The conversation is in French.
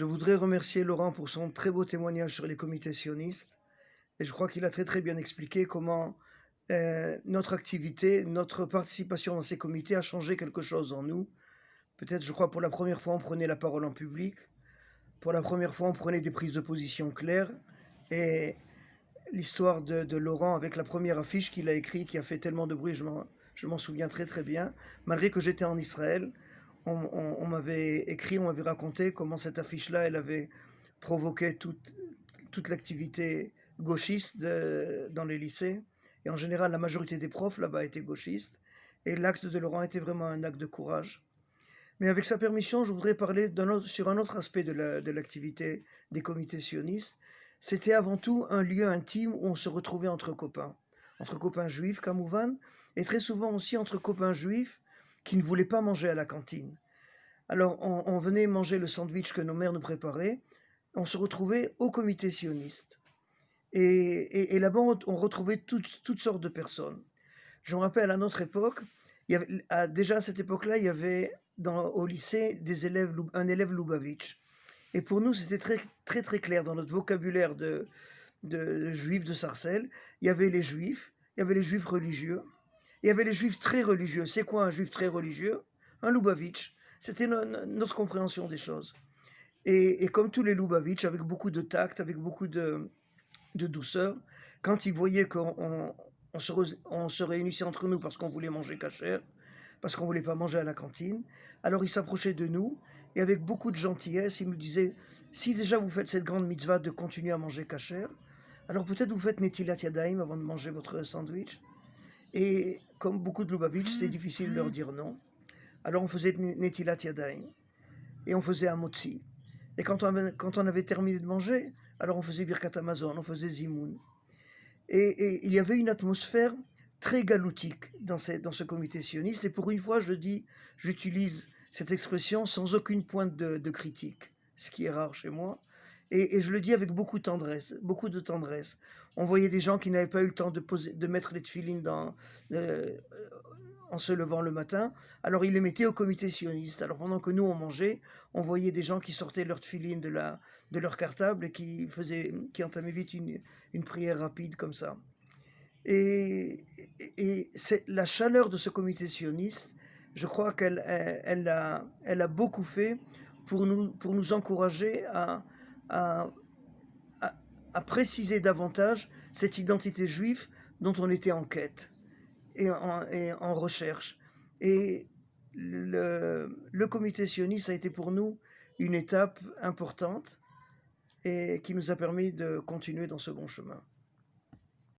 Je voudrais remercier Laurent pour son très beau témoignage sur les comités sionistes et je crois qu'il a très, très bien expliqué comment, notre activité, notre participation dans ces comités a changé quelque chose en nous. Peut-être, je crois, pour la première fois, on prenait la parole en public. Pour la première fois, on prenait des prises de position claires et l'histoire de Laurent avec la première affiche qu'il a écrite, qui a fait tellement de bruit, je m'en souviens très, très bien. Malgré que j'étais en Israël, on m'avait écrit, on m'avait raconté comment cette affiche-là, elle avait provoqué toute l'activité gauchiste dans les lycées. Et en général, la majorité des profs là-bas étaient gauchistes. Et l'acte de Laurent était vraiment un acte de courage. Mais avec sa permission, je voudrais parler sur un autre aspect de l'activité des comités sionistes. C'était avant tout un lieu intime où on se retrouvait entre copains juifs, Kamouvan, et très souvent aussi entre copains juifs qui ne voulaient pas manger à la cantine. Alors on venait manger le sandwich que nos mères nous préparaient, on se retrouvait au comité sioniste. Et là-bas, on retrouvait toutes sortes de personnes. Je me rappelle à notre époque, déjà à cette époque-là, il y avait au lycée un élève Lubavitch. Et pour nous, c'était très, très, très clair dans notre vocabulaire de juifs de Sarcelles. Il y avait les juifs religieux, il y avait les juifs très religieux. C'est quoi un juif très religieux? Un Lubavitch. C'était notre compréhension des choses. Et comme tous les Lubavitch, avec beaucoup de tact, avec beaucoup de douceur, quand ils voyaient on se réunissait entre nous parce qu'on voulait manger cachère, parce qu'on voulait pas manger à la cantine, alors ils s'approchaient de nous et avec beaucoup de gentillesse, ils nous disaient: si déjà vous faites cette grande mitzvah de continuer à manger cachère, alors peut-être vous faites Netilat Yadayim avant de manger votre sandwich. Et comme beaucoup de Lubavitch, c'est difficile de leur dire non. Alors on faisait Netilat Yadayim et on faisait Amotzi. Et quand on avait terminé de manger, alors on faisait Birkat Hamazon, on faisait Zimoun. Et il y avait une atmosphère très galoutique dans ce comité sioniste. Et pour une fois, j'utilise cette expression sans aucune pointe de critique, ce qui est rare chez moi. Et je le dis avec beaucoup de tendresse, beaucoup de tendresse. On voyait des gens qui n'avaient pas eu le temps de mettre les tefilines euh, en se levant le matin. Alors ils les mettaient au comité sioniste. Alors pendant que nous on mangeait, on voyait des gens qui sortaient leur tefilines de leur cartable et qui entamaient vite une prière rapide comme ça. Et, et c'est la chaleur de ce comité sioniste, je crois elle a beaucoup fait pour nous encourager à, à, à préciser davantage cette identité juive dont on était en quête et en recherche. Et le comité sioniste a été pour nous une étape importante et qui nous a permis de continuer dans ce bon chemin.